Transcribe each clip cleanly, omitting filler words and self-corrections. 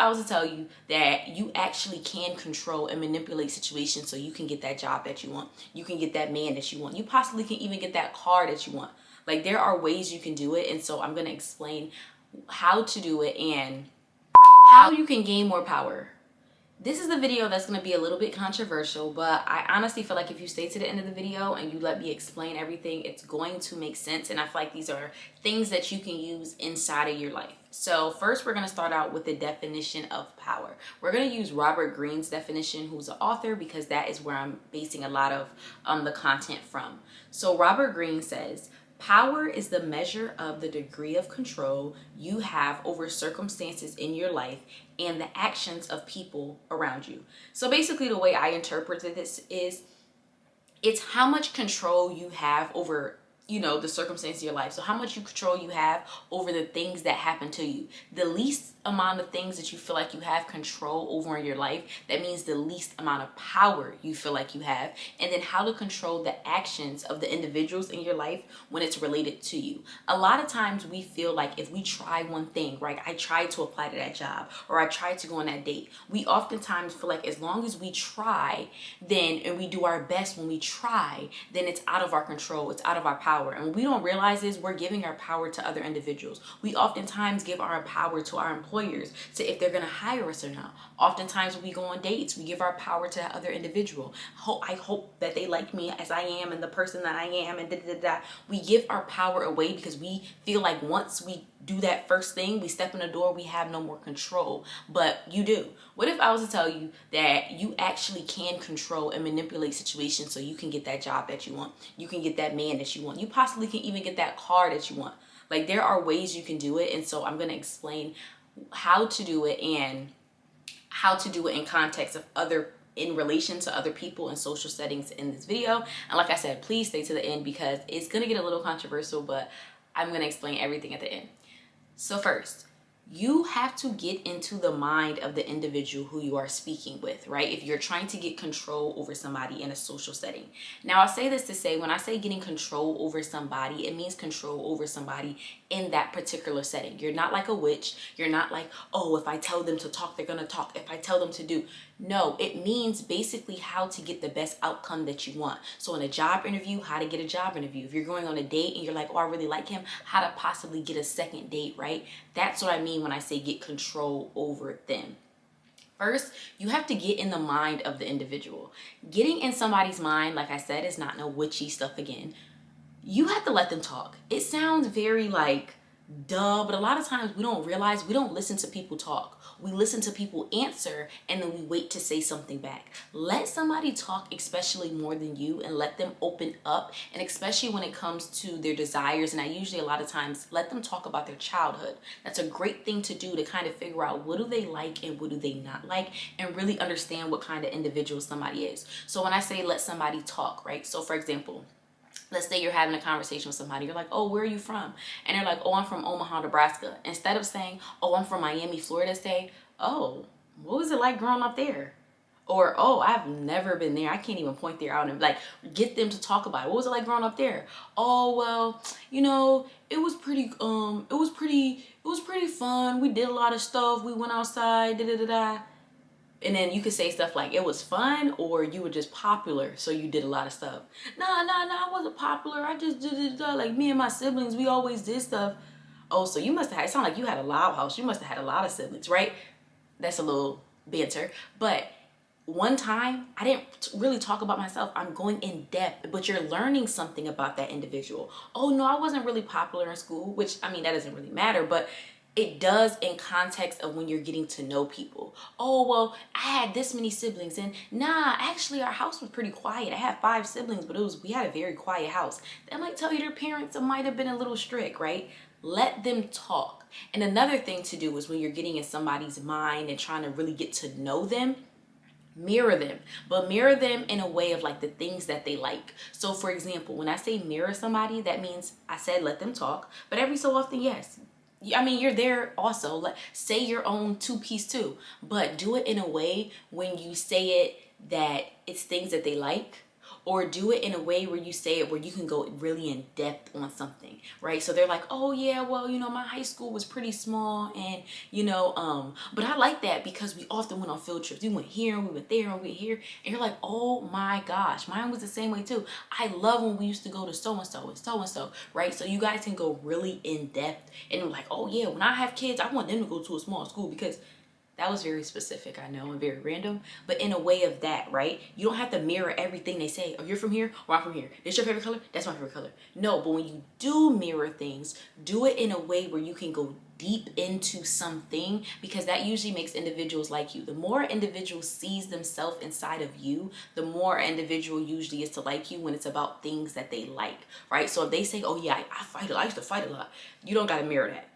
I was to tell you that you actually can control and manipulate situations so you can get that job that you want, you can get that man that you want, you possibly can even get that car that you want? Like, there are ways you can do it, and so I'm going to explain how to do it and how you can gain more power. This is the video that's going to be a little bit controversial, but I honestly feel like if you stay to the end of the video and you let me explain everything, it's going to make sense. And I feel like these are things that you can use inside of your life. So first, we're going to start out with the definition of power. We're going to use Robert Greene's definition, who's an author, because that is where I'm basing a lot of the content from. So Robert Greene says, power is the measure of the degree of control you have over circumstances in your life and the actions of people around you. So basically, the way I interpreted this is, it's how much control you have over, the circumstances of your life. So how much control you have over the things that happen to you. The least amount of things that you feel like you have control over in your life, that means the least amount of power you feel like you have. And then how to control the actions of the individuals in your life when it's related to you. A lot of times we feel like if we try one thing, right? I tried to apply to that job, or I tried to go on that date. We oftentimes feel like as long as we try, then, and we do our best when we try, then it's out of our control, it's out of our power. And what we don't realize is we're giving our power to other individuals. We oftentimes give our power to our employers, to if they're going to hire us or not. Oftentimes when we go on dates, we give our power to that other individual. I hope that they like me as I am and the person that I am, and we give our power away because we feel like once we do that first thing, we step in the door, we have no more control. But you do. What if I was to tell you that you actually can control and manipulate situations so you can get that job that you want, you can get that man that you want, you possibly can even get that car that you want? Like, there are ways you can do it, and so I'm going to explain how to do it and how to do it in context of in relation to other people in social settings in this video. And like I said, please stay to the end because it's going to get a little controversial, but I'm going to explain everything at the end. So first, you have to get into the mind of the individual who you are speaking with, right? If you're trying to get control over somebody in a social setting. Now, I'll say this to say, when I say getting control over somebody, it means control over somebody in that particular setting. You're not like a witch. You're not like, oh, if I tell them to talk, they're going to talk. If I tell them to do. No, it means basically how to get the best outcome that you want. So in a job interview, how to get a job interview. If you're going on a date and you're like, oh, I really like him, how to possibly get a second date, right? That's what I mean when I say get control over them. First, you have to get in the mind of the individual. Getting in somebody's mind, like I said, is not no witchy stuff again. You have to let them talk. It sounds very like duh, but a lot of times we don't realize we don't listen to people talk. We listen to people answer and then we wait to say something back. Let somebody talk, especially more than you, and let them open up. And especially when it comes to their desires, and I usually a lot of times let them talk about their childhood. That's a great thing to do to kind of figure out what do they like and what do they not like, and really understand what kind of individual somebody is. So when I say let somebody talk, right? So for example, let's say you're having a conversation with somebody. You're like, oh, where are you from? And they're like, oh, I'm from Omaha, Nebraska. Instead of saying, oh, I'm from Miami, Florida, say, oh, what was it like growing up there? Or, oh, I've never been there. I can't even point there out, and like get them to talk about it. What was it like growing up there? Oh, well, it was pretty fun. We did a lot of stuff. We went outside, da-da-da-da. And then you could say stuff like, it was fun, or you were just popular, so you did a lot of stuff. Nah, I wasn't popular. I just did it. Like, me and my siblings, we always did stuff. Oh, so you must have had, it sounded like you had a loud house. You must have had a lot of siblings, right? That's a little banter. But one time, I didn't really talk about myself. I'm going in depth, but you're learning something about that individual. Oh, no, I wasn't really popular in school, which, I mean, that doesn't really matter, but it does in context of when you're getting to know people. Oh, well, I had this many siblings, and nah, actually our house was pretty quiet. I had 5 siblings, but we had a very quiet house. That might tell you their parents might have been a little strict, right? Let them talk. And another thing to do is when you're getting in somebody's mind and trying to really get to know them, mirror them, but mirror them in a way of like the things that they like. So for example, when I say mirror somebody, that means I said let them talk, but every so often, yes, I mean, you're there also. Say your own 2-piece too, but do it in a way when you say it that it's things that they like, or do it in a way where you say it where you can go really in depth on something, right? So they're like, oh yeah, well, my high school was pretty small, and but I like that because we often went on field trips. We went here and we went there and we went here, and you're like, oh my gosh, mine was the same way too. I love when we used to go to so and so and so and so, right? So you guys can go really in depth and like, oh yeah, when I have kids, I want them to go to a small school, because that was very specific, I know, and very random, but in a way of that, right? You don't have to mirror everything they say. Oh, you're from here, or I'm from here. This your favorite color? That's my favorite color. No, but when you do mirror things, do it in a way where you can go deep into something, because that usually makes individuals like you. The more individual sees themselves inside of you, the more individual usually is to like you when it's about things that they like, right? So if they say, oh yeah, I fight a lot, I used to fight a lot, you don't got to mirror that.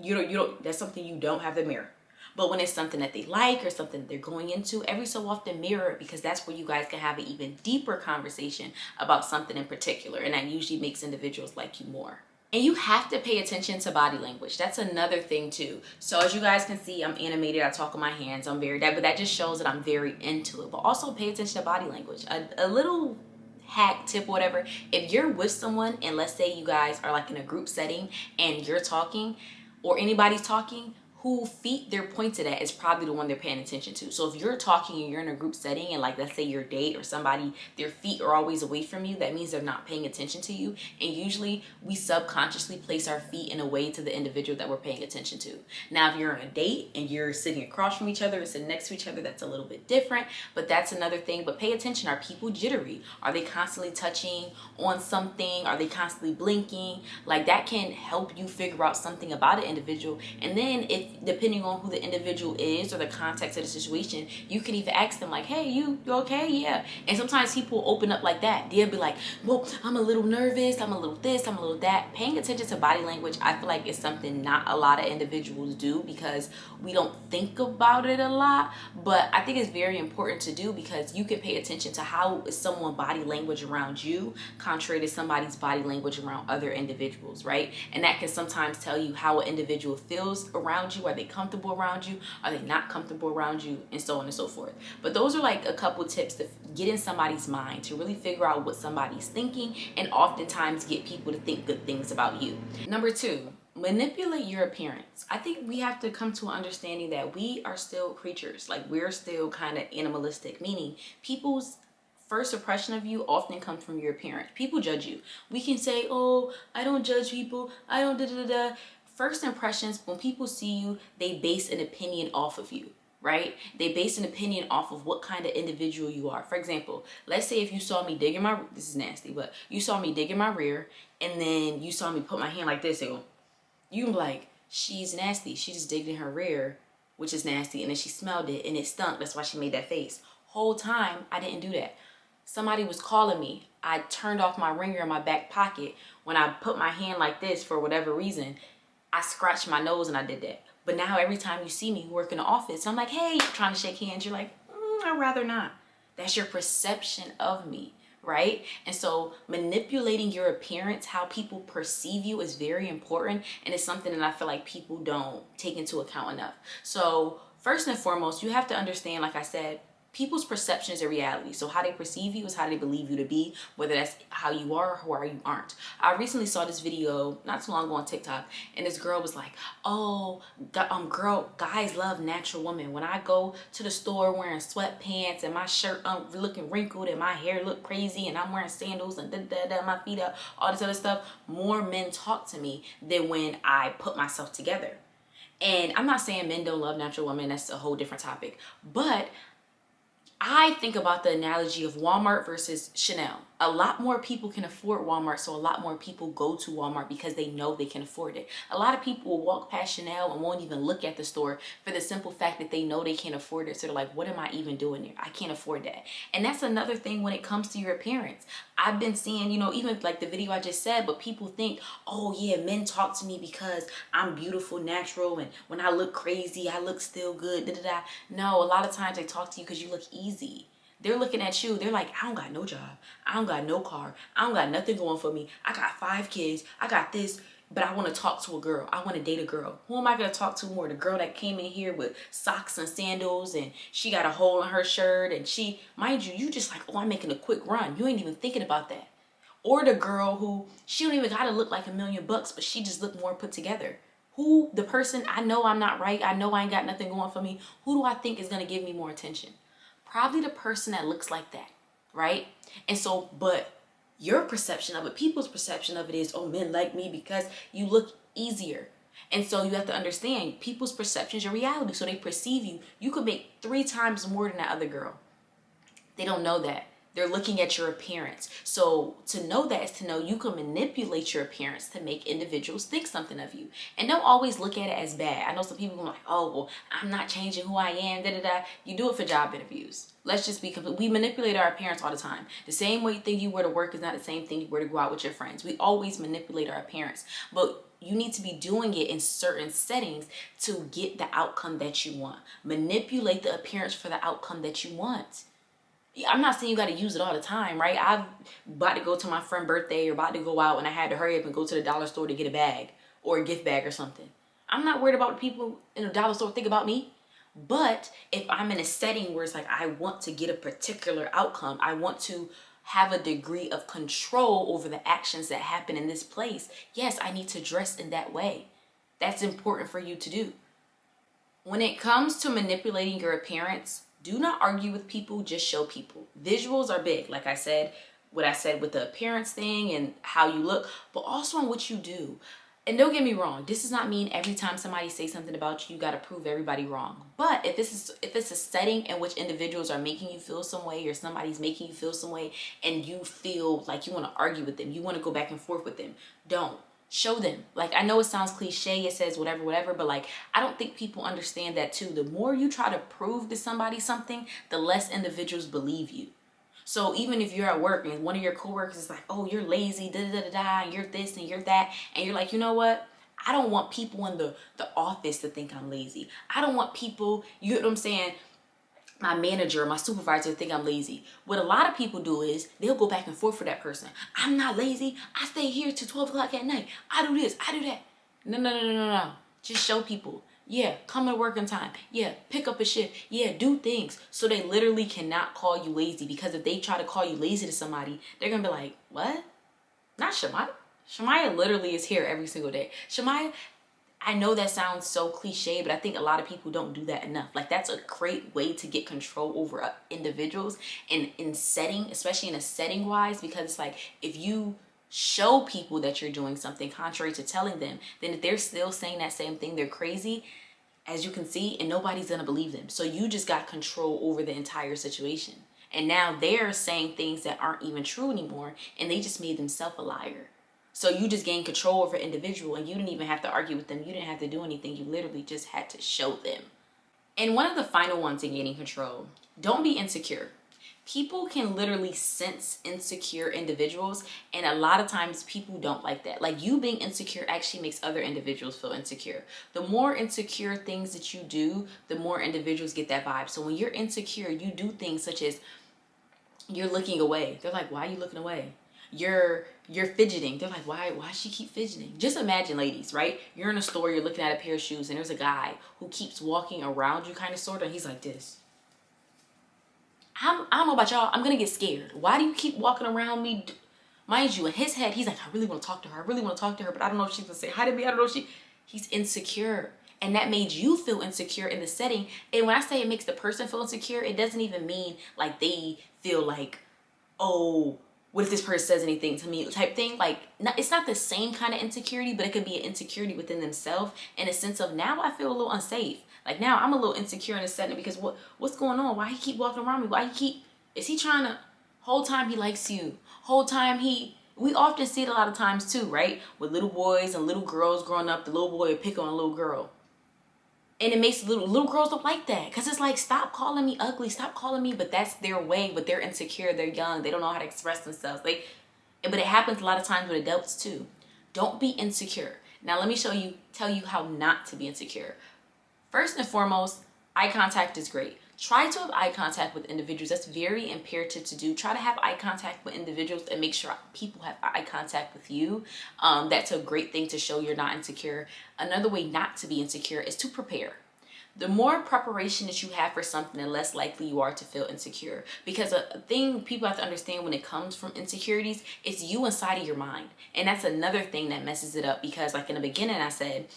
You don't, that's something you don't have to mirror. But when it's something that they like or something they're going into, every so often mirror it, because that's where you guys can have an even deeper conversation about something in particular. And that usually makes individuals like you more. And you have to pay attention to body language. That's another thing too. So as you guys can see, I'm animated, I talk with my hands, I'm very, but that just shows that I'm very into it. But also pay attention to body language. A little hack tip, whatever, if you're with someone and let's say you guys are like in a group setting and you're talking or anybody's talking, who feet they're pointed at is probably the one they're paying attention to. So if you're talking and you're in a group setting and like let's say your date or somebody, their feet are always away from you, that means they're not paying attention to you. And usually we subconsciously place our feet in a way to the individual that we're paying attention to. Now if you're on a date and you're sitting across from each other or sitting next to each other, that's a little bit different, but that's another thing. But pay attention, are people jittery? Are they constantly touching on something? Are they constantly blinking? Like that can help you figure out something about an individual. And then if depending on who the individual is or the context of the situation, you can even ask them like, hey, you okay? Yeah. And sometimes people open up like that. They'll be like, well, I'm a little nervous, I'm a little this, I'm a little that. Paying attention to body language, I feel like, is something not a lot of individuals do because we don't think about it a lot. But I think it's very important to do, because you can pay attention to how is someone's body language around you contrary to somebody's body language around other individuals, right? And that can sometimes tell you how an individual feels around you. Are they comfortable around you? Are they not comfortable around you? And so on and so forth. But those are like a couple tips to get in somebody's mind, to really figure out what somebody's thinking, and oftentimes get people to think good things about you. Number 2, manipulate your appearance. I think we have to come to an understanding that we are still creatures. Like we're still kind of animalistic, meaning people's first impression of you often comes from your appearance. People judge you. We can say, oh, I don't judge people, I don't da-da-da-da. First impressions, when people see you, they base an opinion off of you, right? They base an opinion off of what kind of individual you are. For example, let's say if you saw me digging my, this is nasty, but you saw me digging my rear and then you saw me put my hand like this, and you can be like, she's nasty. She just digged in her rear, which is nasty, and then she smelled it and it stunk. That's why she made that face. Whole time, I didn't do that. Somebody was calling me. I turned off my ringer in my back pocket. When I put my hand like this for whatever reason, I scratched my nose and I did that. But now every time you see me work in the office, I'm like, hey, trying to shake hands. You're like, I'd rather not. That's your perception of me, right? And so manipulating your appearance, how people perceive you, is very important. And it's something that I feel like people don't take into account enough. So first and foremost, you have to understand, like I said, people's perceptions are reality. So how they perceive you is how they believe you to be, whether that's how you are or how you aren't. I recently saw this video not too long ago on TikTok, and this girl was like, oh, girl, guys love natural women. When I go to the store wearing sweatpants and my shirt looking wrinkled and my hair look crazy and I'm wearing sandals and my feet up, all this other stuff, more men talk to me than when I put myself together. And I'm not saying men don't love natural women. That's a whole different topic. But I think about the analogy of Walmart versus Chanel. A lot more people can afford Walmart, so a lot more people go to Walmart because they know they can afford it. A lot of people will walk past Chanel and won't even look at the store for the simple fact that they know they can't afford it. So they're like, what am I even doing here? I can't afford that. And that's another thing when it comes to your appearance. I've been seeing, even like the video I just said, but people think, oh yeah, men talk to me because I'm beautiful, natural, and when I look crazy, I look still good, da-da-da. No, a lot of times they talk to you because you look easy. They're looking at you. They're like, I don't got no job. I don't got no car. I don't got nothing going for me. I got 5 kids. I got this. but I want to talk to a girl. I want to date a girl. Who am I going to talk to more? The girl that came in here with socks and sandals and she got a hole in her shirt and she, mind you, you just like, oh, I'm making a quick run. You ain't even thinking about that. Or the girl who, she don't even got to look like $1,000,000, but she just look more put together. Who, the person, I know I'm not right. I know I ain't got nothing going for me. Who do I think is going to give me more attention? Probably the person that looks like that, right? And so, but your perception of it, people's perception of it is, oh, men like me because you look easier. And so you have to understand people's perception is your reality. So they perceive you. You could make 3 times more than that other girl. They don't know that. They're looking at your appearance. So to know that is to know you can manipulate your appearance to make individuals think something of you. And don't always look at it as bad. I know some people are like, oh, well, I'm not changing who I am, da-da-da. You do it for job interviews. Let's just be complete. We manipulate our appearance all the time. The same way you think you wear to work is not the same thing you wear to go out with your friends. We always manipulate our appearance. But you need to be doing it in certain settings to get the outcome that you want. Manipulate the appearance for the outcome that you want. I'm not saying you got to use it all the time, right? I'm about to go to my friend's birthday or about to go out and I had to hurry up and go to the dollar store to get a bag or a gift bag or something. I'm not worried about the people in the dollar store think about me. But if I'm in a setting where it's like I want to get a particular outcome, I want to have a degree of control over the actions that happen in this place, yes, I need to dress in that way. That's important for you to do. When it comes to manipulating your appearance, do not argue with people, just show people. Visuals are big, like I said, what I said with the appearance thing and how you look, but also on what you do. And don't get me wrong, this does not mean every time somebody says something about you, you got to prove everybody wrong. But if it's a setting in which individuals are making you feel some way or somebody's making you feel some way and you feel like you want to argue with them, you want to go back and forth with them, don't. Show them. Like, I know it sounds cliche, it says whatever, but like, I don't think people understand that too. The more you try to prove to somebody something, the less individuals believe you. So even if you're at work and one of your coworkers is like, oh, you're lazy, and you're this and you're that, and you're like, you know what? I don't want people in the office to think I'm lazy. I don't want people, you know what I'm saying, my manager or my supervisor think I'm lazy. What a lot of people do is they'll go back and forth for that person. I'm not lazy. I stay here till 12 o'clock at night. I do this. I do that. No. Just show people. Yeah, come to work on time. Yeah, pick up a shift. Yeah, do things. So they literally cannot call you lazy, because if they try to call you lazy to somebody, they're going to be like, what? Not Shamaya. Shamaya literally is here every single day. Shamaya, I know that sounds so cliche, but I think a lot of people don't do that enough. Like, that's a great way to get control over individuals and in setting, especially in a setting wise, because it's like, if you show people that you're doing something contrary to telling them, then if they're still saying that same thing, they're crazy, as you can see, and nobody's gonna believe them. So you just got control over the entire situation. And now they're saying things that aren't even true anymore, and they just made themselves a liar. So you just gained control over an individual, and you didn't even have to argue with them. You didn't have to do anything. You literally just had to show them. And one of the final ones in gaining control, don't be insecure. People can literally sense insecure individuals, and a lot of times people don't like that. Like, you being insecure actually makes other individuals feel insecure. The more insecure things that you do, the more individuals get that vibe. So when you're insecure, you do things such as you're looking away. They're like, why are you looking away? You're fidgeting. They're like, why she keep fidgeting? Just imagine, ladies, right? You're in a store, you're looking at a pair of shoes, and there's a guy who keeps walking around you, kind of, sort of, and he's like this. I don't know about y'all, I'm gonna get scared. Why do you keep walking around me? Mind you, in his head, he's like, I really want to talk to her. I really want to talk to her, but I don't know if she's gonna say hi to me. I don't know if he's insecure. And that made you feel insecure in the setting. And when I say it makes the person feel insecure, it doesn't even mean like they feel like, oh, what if this person says anything to me type thing. Like, it's not the same kind of insecurity, but it could be an insecurity within themselves in a sense of, now I feel a little unsafe. Like, now I'm a little insecure in a setting because what's going on? Why he keep walking around me? Is he trying to, whole time he likes you. Whole time we often see it a lot of times too, right? With little boys and little girls growing up, the little boy will pick on a little girl. And it makes little girls don't like that, because it's like, stop calling me ugly, stop calling me, but that's their way, but they're insecure, they're young, they don't know how to express themselves. But it happens a lot of times with adults too. Don't be insecure. Now let me tell you how not to be insecure. First and foremost, Eye contact is great. Try to have eye contact with individuals. That's very imperative to do. Try to have eye contact with individuals and make sure people have eye contact with you. That's a great thing to show you're not insecure. Another way not to be insecure is to prepare. The more preparation that you have for something, the less likely you are to feel insecure. Because a thing people have to understand when it comes from insecurities, it's you inside of your mind. And that's another thing that messes it up, because like in the beginning I said,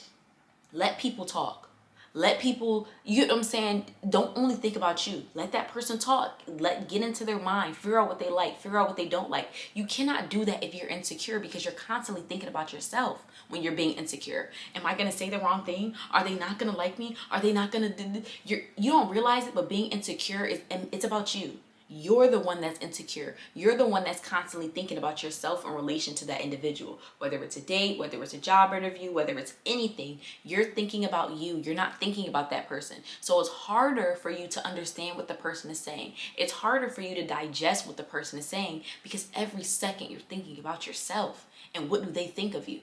let people talk. Let people, you know what I'm saying? Don't only think about you. Let that person talk. Get into their mind. Figure out what they like. Figure out what they don't like. You cannot do that if you're insecure, because you're constantly thinking about yourself when you're being insecure. Am I gonna say the wrong thing? Are they not gonna like me? Are they not gonna do? You don't realize it, but being insecure it's about you. You're the one that's insecure. You're the one that's constantly thinking about yourself in relation to that individual. Whether it's a date, whether it's a job interview, whether it's anything, you're thinking about you. You're not thinking about that person. So it's harder for you to understand what the person is saying. It's harder for you to digest what the person is saying, because every second you're thinking about yourself and what do they think of you.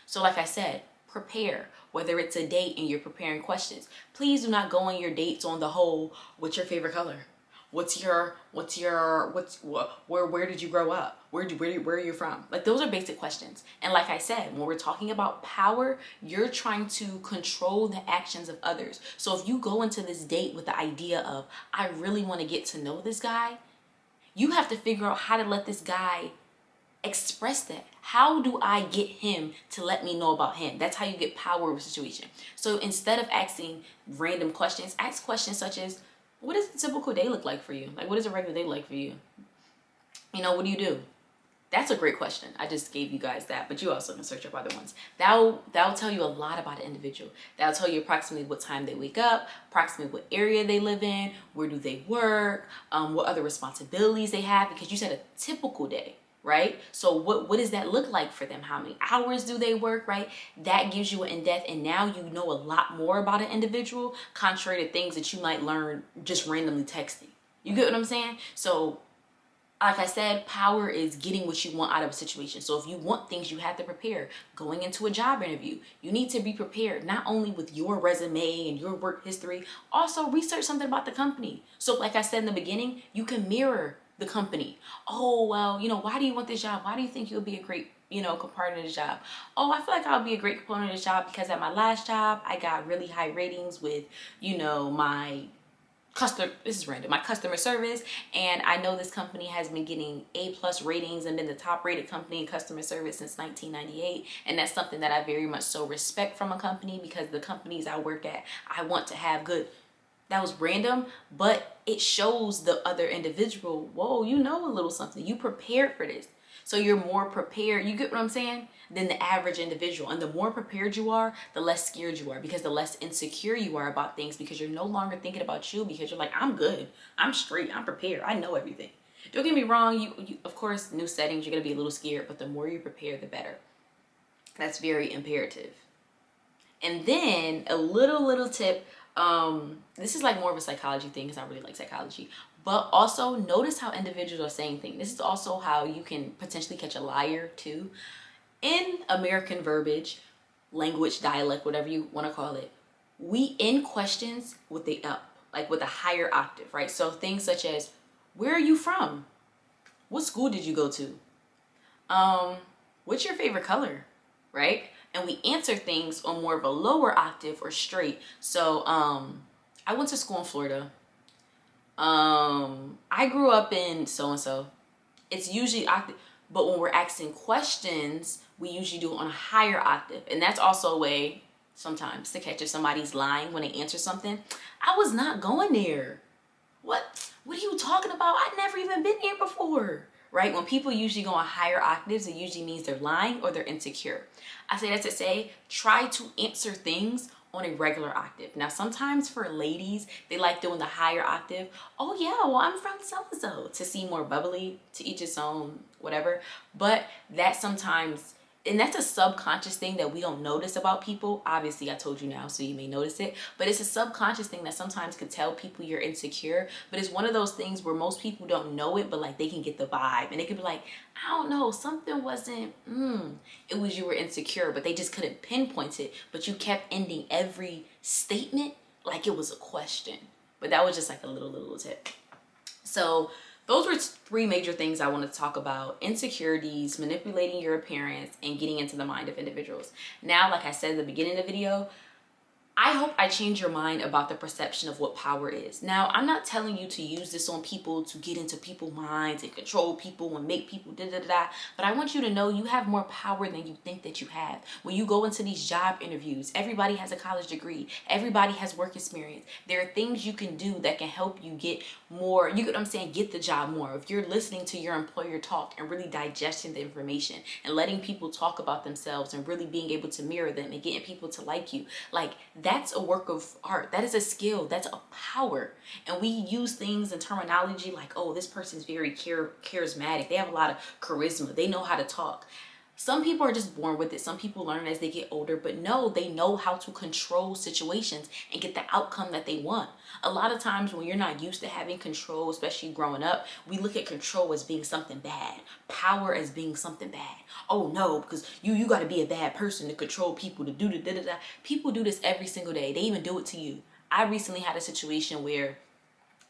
So like I said, prepare. Whether it's a date and you're preparing questions, please do not go on your dates on the whole, what's your favorite color? Where did you grow up? Where are you from? Like, those are basic questions. And like I said, when we're talking about power, you're trying to control the actions of others. So if you go into this date with the idea of, I really want to get to know this guy, you have to figure out how to let this guy express that. How do I get him to let me know about him? That's how you get power over a situation. So instead of asking random questions, ask questions such as, what does a typical day look like for you? Like, what is a regular day like for you? You know, what do you do? That's a great question. I just gave you guys that, but you also can search up other ones. That'll tell you a lot about an individual. That'll tell you approximately what time they wake up, approximately what area they live in, where do they work, what other responsibilities they have, because you said a typical day, right? So what does that look like for them? How many hours do they work, right? That gives you an in-depth, and now you know a lot more about an individual, contrary to things that you might learn just randomly texting. You get what I'm saying? So like I said, power is getting what you want out of a situation. So if you want things, you have to prepare. Going into a job interview, you need to be prepared, not only with your resume and your work history, also research something about the company. So like I said in the beginning, you can mirror the company. Oh, well, why do you want this job? Why do you think you'll be a great, component of this job? Oh, I feel like I'll be a great component of this job because at my last job, I got really high ratings with, my my customer service, and I know this company has been getting A+ ratings and been the top rated company in customer service since 1998, and that's something that I very much so respect from a company, because the companies I work at, I want to have good. That was random, but it shows the other individual, whoa, you know a little something. You prepared for this. So you're more prepared, you get what I'm saying, than the average individual. And the more prepared you are, the less scared you are, because the less insecure you are about things, because you're no longer thinking about you, because you're like, I'm good, I'm straight, I'm prepared, I know everything. Don't get me wrong, you of course, new settings, you're gonna be a little scared, but the more you prepare, the better. That's very imperative. And then a little tip, this is like more of a psychology thing, because I really like psychology, but also notice how individuals are saying things. This is also how you can potentially catch a liar too. In American verbiage, language, dialect, whatever you want to call it, we end questions with the up, like with a higher octave, right? So things such as, where are you from? What school did you go to? What's your favorite color, right? And we answer things on more of a lower octave or straight. So I went to school in Florida. I grew up in so-and-so. It's usually octave, but when we're asking questions, we usually do it on a higher octave. And that's also a way sometimes to catch if somebody's lying when they answer something. I was not going there. What are you talking about? I've never even been here before. Right? When people usually go on higher octaves, it usually means they're lying or they're insecure. I say that to say, try to answer things on a regular octave. Now, sometimes for ladies, they like doing the higher octave. Oh yeah, well, I'm from so-and-so, to seem more bubbly, to each its own, whatever. But that sometimes, and that's a subconscious thing that we don't notice about people. Obviously, I told you now, so you may notice it, but it's a subconscious thing that sometimes could tell people you're insecure. But it's one of those things where most people don't know it, but like they can get the vibe, and they could be like, I don't know, something wasn't, it was you were insecure, but they just couldn't pinpoint it. But you kept ending every statement like it was a question. But that was just like a little tip. So those were 3 major things I wanted to talk about: insecurities, manipulating your appearance, and getting into the mind of individuals. Now, like I said at the beginning of the video, I hope I change your mind about the perception of what power is. Now, I'm not telling you to use this on people to get into people's minds and control people and make people da-da-da-da, but I want you to know you have more power than you think that you have. When you go into these job interviews, everybody has a college degree. Everybody has work experience. There are things you can do that can help you get more, you get what I'm saying, get the job more. If you're listening to your employer talk and really digesting the information and letting people talk about themselves and really being able to mirror them and getting people to like you, like that's a work of art. That is a skill. That's a power. And we use things and terminology like, oh, this person's very charismatic. They have a lot of charisma. They know how to talk. Some people are just born with it. Some people learn as they get older, but no, they know how to control situations and get the outcome that they want. A lot of times when you're not used to having control, especially growing up, we look at control as being something bad, power as being something bad. Oh no, because you got to be a bad person to control people, to do the da-da-da. People do this every single day. They even do it to you. I recently had a situation where,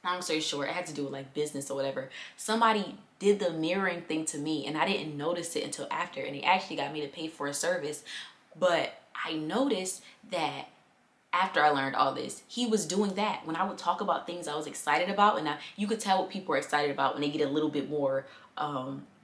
long story short, it had to do with like business or whatever. Somebody did the mirroring thing to me and I didn't notice it until after, and they actually got me to pay for a service. But I noticed that after I learned all this, he was doing that. When I would talk about things I was excited about, and you could tell what people are excited about when they get a little bit more,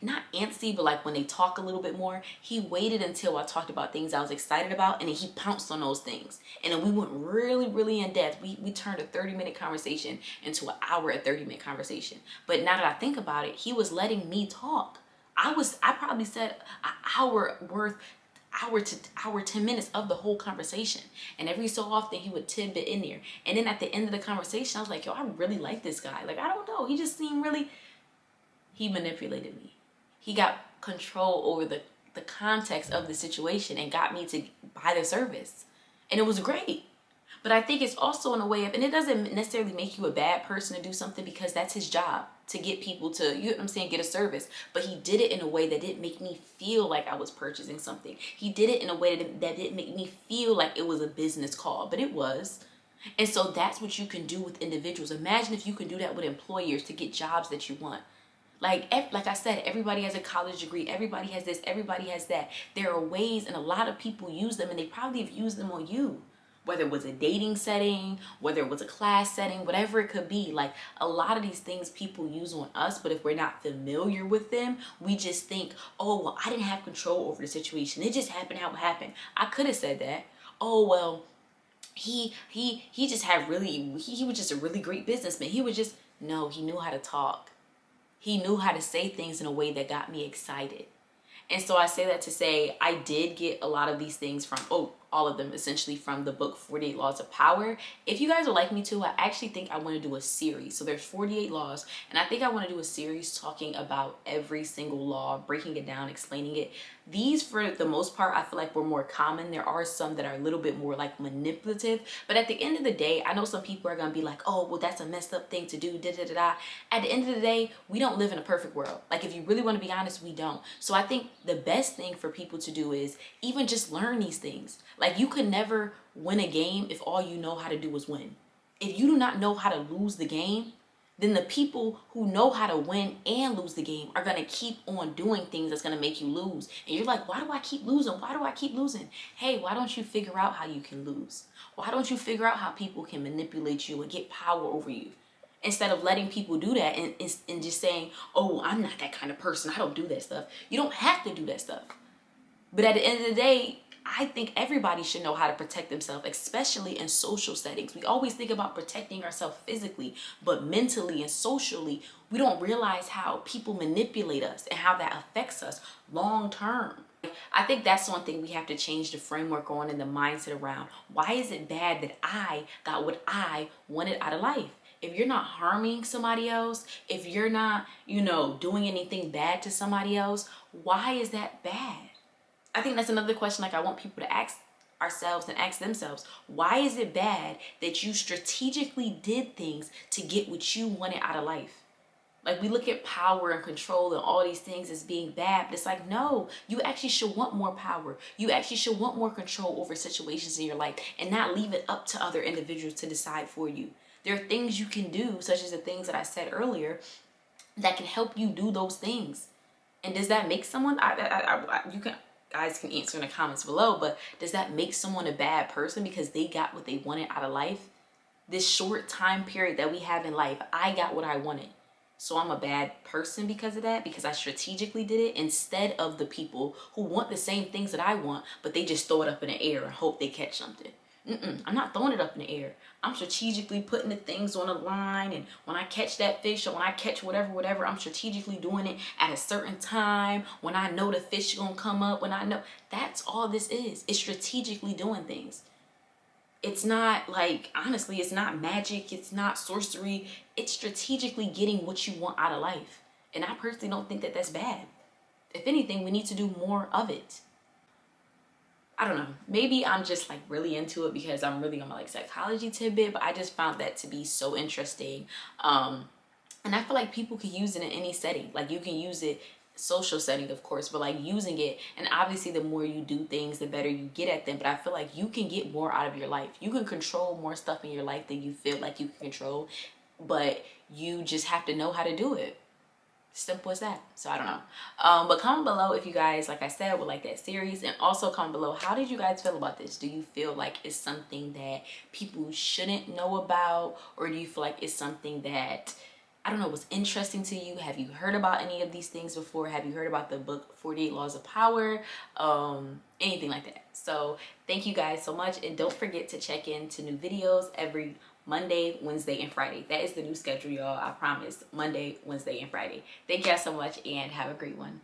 not antsy, but like when they talk a little bit more, he waited until I talked about things I was excited about, and then he pounced on those things. And then we went really in depth. We turned a 30-minute conversation into an hour and 30-minute conversation. But now that I think about it, he was letting me talk. I probably said an hour worth, hour to hour 10 minutes of the whole conversation, and every so often he would tidbit in there. And then at the end of the conversation I was like, yo, I really like this guy. Like, I don't know, he just seemed really, he manipulated me. He got control over the context of the situation and got me to buy the service, and it was great. But I think it's also in a way of, and it doesn't necessarily make you a bad person to do something, because that's his job, to get people to, you know what I'm saying, get a service. But he did it in a way that didn't make me feel like I was purchasing something. He did it in a way that didn't make me feel like it was a business call, but it was. And so that's what you can do with individuals. Imagine if you can do that with employers to get jobs that you want. Like I said, everybody has a college degree. Everybody has this. Everybody has that. There are ways, and a lot of people use them, and they probably have used them on you. Whether it was a dating setting, whether it was a class setting, whatever it could be. Like, a lot of these things people use on us, but if we're not familiar with them, we just think, oh, well, I didn't have control over the situation. It just happened how it happened. I could have said that. Oh, well, he just had really, he was just a really great businessman. No, he knew how to talk. He knew how to say things in a way that got me excited. And so I say that to say I did get a lot of these things from, all of them essentially from the book 48 Laws of Power. If you guys would like me to, I actually think I want to do a series. So there's 48 laws, and I think I want to do a series talking about every single law, breaking it down, explaining it. These, for the most part, I feel like were more common. There are some that are a little bit more like manipulative, but at the end of the day, I know some people are going to be like, oh, well, that's a messed up thing to do, da-da-da-da. At the end of the day, we don't live in a perfect world. Like, if you really want to be honest, we don't. So I think the best thing for people to do is even just learn these things. Like, you could never win a game if all you know how to do is win. If you do not know how to lose the game, then the people who know how to win and lose the game are going to keep on doing things that's going to make you lose. And you're like, why do I keep losing? Why do I keep losing? Hey, why don't you figure out how you can lose? Why don't you figure out how people can manipulate you and get power over you? Instead of letting people do that and just saying, oh, I'm not that kind of person. I don't do that stuff. You don't have to do that stuff. But at the end of the day, I think everybody should know how to protect themselves, especially in social settings. We always think about protecting ourselves physically, but mentally and socially, we don't realize how people manipulate us and how that affects us long term. I think that's one thing we have to change the framework on and the mindset around. Why is it bad that I got what I wanted out of life? If you're not harming somebody else, if you're not, doing anything bad to somebody else, why is that bad? I think that's another question like I want people to ask ourselves and ask themselves. Why is it bad that you strategically did things to get what you wanted out of life? Like, we look at power and control and all these things as being bad. But it's like, no, you actually should want more power. You actually should want more control over situations in your life and not leave it up to other individuals to decide for you. There are things you can do, such as the things that I said earlier, that can help you do those things. And does that make someone, you can, guys can answer in the comments below, but does that make someone a bad person because they got what they wanted out of life? This short time period that we have in life, I got what I wanted. So I'm a bad person because of that, because I strategically did it instead of the people who want the same things that I want, but they just throw it up in the air and hope they catch something. I'm not throwing it up in the air. I'm strategically putting the things on a line, and when I catch that fish or when I catch whatever, I'm strategically doing it at a certain time when I know the fish is gonna come up, when I know. That's all this is. It's strategically doing things. It's not like, honestly, it's not magic, it's not sorcery. It's strategically getting what you want out of life. And I personally don't think that that's bad. If anything, we need to do more of it. I don't know, maybe I'm just like really into it because I'm really on my like psychology tidbit, but I just found that to be so interesting. And I feel like people can use it in any setting. Like, you can use it social setting, of course, but like using it, and obviously the more you do things, the better you get at them. But I feel like you can get more out of your life. You can control more stuff in your life than you feel like you can control, but you just have to know how to do it. Simple as that. So I don't know, but comment below if you guys, like I said, would like that series. And also comment below, how did you guys feel about this? Do you feel like it's something that people shouldn't know about, or do you feel like it's something that, I don't know, was interesting to you? Have you heard about any of these things before? Have you heard about the book 48 Laws of Power? Anything like that. So thank you guys so much, and don't forget to check into new videos every Monday, Wednesday, and Friday. That is the new schedule, y'all. I promise. Monday, Wednesday, and Friday. Thank y'all so much, and have a great one.